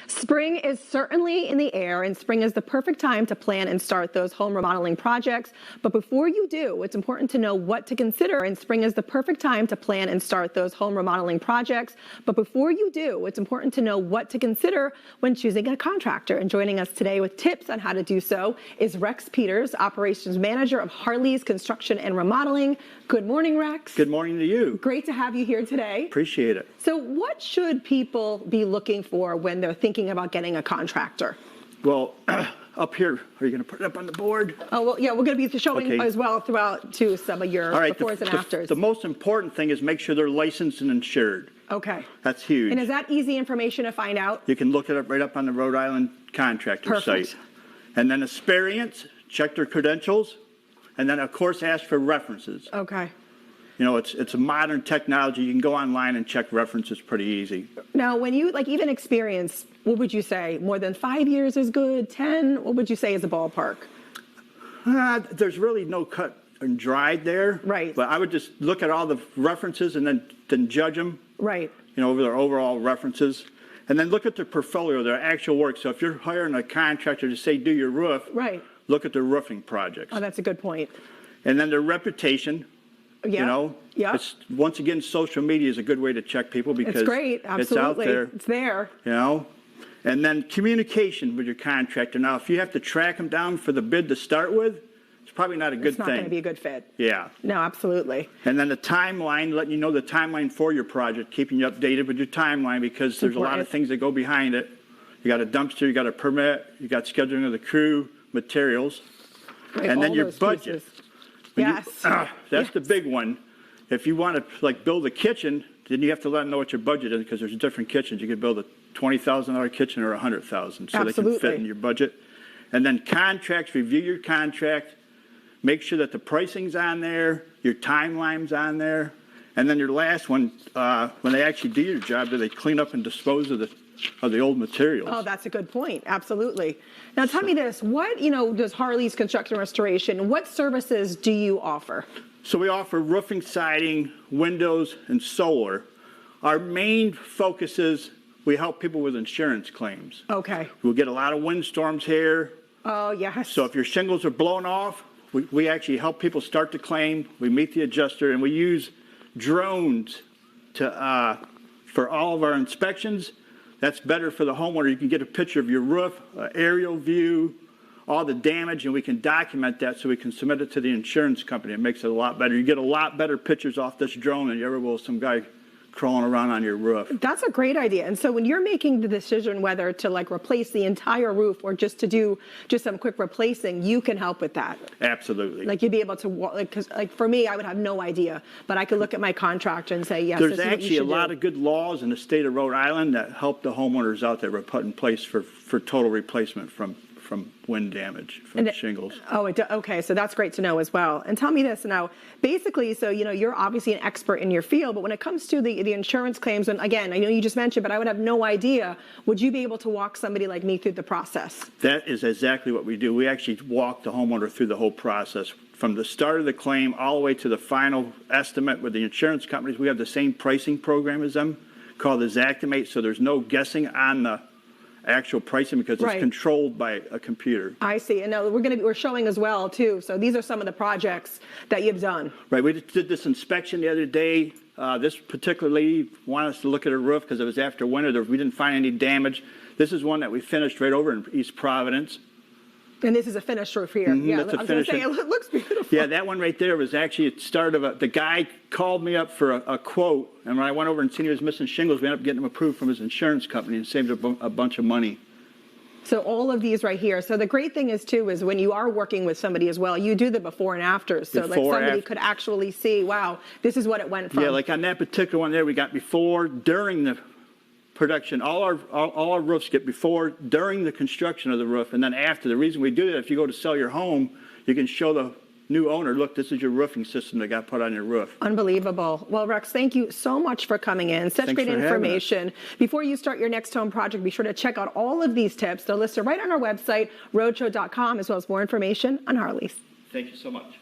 Spring is certainly in the air, and spring is the perfect time to plan and start those home remodeling projects. But before you do, it's important to know what to consider, and spring is the perfect time to plan and start those home remodeling projects. But before you do, it's important to know what to consider when choosing a contractor. And joining us today with tips on how to do so is Rex Peters, Operations Manager of Harleys Construction and Remodeling. Good morning, Rex. Good morning to you. Great to have you here today. Appreciate it. So what should people be looking for when they're thinking about getting a contractor? Well, up here, are you going to put it up on the board? Oh, well, yeah, we're going to be showing Okay. as well throughout to some of your befores and afters. The most important thing is make sure they're licensed and insured. Okay. That's huge. And is that easy information to find out? You can look it up right up on the Rhode Island contractor site. And then experience, check their credentials, and then, of course, ask for references. Okay. You know, it's a modern technology. You can go online and check references pretty easy. Now, when you, even experience, what would you say? More than 5 years is good? 10? What would you say is a ballpark? There's really no cut and dried there. Right. But I would just look at all the references and then judge them. Right. You know, over their overall references. And then look at their portfolio, their actual work. So if you're hiring a contractor to say do your roof, right, look at their roofing projects. Oh, that's a good point. And then their reputation. Yeah. You know, yeah. Once again, social media is a good way to check people because it's great. Absolutely. It's out there. It's there. You know, and then communication with your contractor. Now, if you have to track them down for the bid to start with, it's probably not a good thing. It's not going to be a good fit. Yeah. No, absolutely. And then the timeline, letting you know the timeline for your project, keeping you updated with your timeline because there's a lot of things that go behind it. You got a dumpster, you got a permit, you got scheduling of the crew, materials, right, and then your budget. Yes. That's the big one. If you want to build a kitchen, then you have to let them know what your budget is because there's different kitchens. You could build a $20,000 kitchen or $100,000, so they can fit in your budget. And then contracts, review your contract, make sure that the pricing's on there, your timeline's on there, and then your last one, when they actually do your job, do they clean up and dispose of the old materials? Oh, that's a good point. Absolutely. Now, tell me this: what does Harleys Construction Restoration? What services do you offer? So we offer roofing, siding, windows, and solar. Our main focus is we help people with insurance claims. Okay. We'll get a lot of windstorms here. Oh, yes. So if your shingles are blown off, we actually help people start the claim. We meet the adjuster, and we use drones for all of our inspections. That's better for the homeowner. You can get a picture of your roof, aerial view, all the damage, and we can document that so we can submit it to the insurance company. It makes it a lot better. You get a lot better pictures off this drone than you ever will some guy crawling around on your roof. That's a great idea. And so when you're making the decision whether to replace the entire roof or just to do some quick replacing, you can help with that. Absolutely. You'd be able to, because for me, I would have no idea, but I could look at my contractor and say, yes, there's this is what you actually a should lot do. of good laws in the state of Rhode Island that help the homeowners out there were put in place for total replacement from wind damage, from shingles. Oh, okay, so that's great to know as well. And tell me this now, basically, so you're obviously an expert in your field, but when it comes to the insurance claims, and again, I know you just mentioned, but I would have no idea, would you be able to walk somebody like me through the process? That is exactly what we do. We actually walk the homeowner through the whole process. From the start of the claim all the way to the final estimate with the insurance companies. We have the same pricing program as them called the Xactimate, so there's no guessing on the actual pricing because it's controlled by a computer. I see. And now we're showing as well too. So these are some of the projects that you've done. Right. We did this inspection the other day. This particular lady wanted us to look at her roof because it was after winter. We didn't find any damage. This is one that we finished right over in East Providence. And this is a finished roof here. Mm-hmm, yeah, that's I was going to say, it looks beautiful. Yeah, that one right there was actually the start of the guy called me up for a quote, and when I went over and seen he was missing shingles, we ended up getting him approved from his insurance company and saved a bunch of money. So all of these right here. So the great thing is too, is when you are working with somebody as well, you do the before and afters. So somebody could actually see, wow, this is what it went from. Yeah, like on that particular one there, we got before, during the production. All our roofs get before, during the construction of the roof, and then after. The reason we do that, if you go to sell your home, you can show the new owner, look, this is your roofing system that got put on your roof. Unbelievable. Well, Rex, thank you so much for coming in. Such great information. Before you start your next home project, be sure to check out all of these tips. They're listed right on our website, roadshow.com, as well as more information on Harleys. Thank you so much.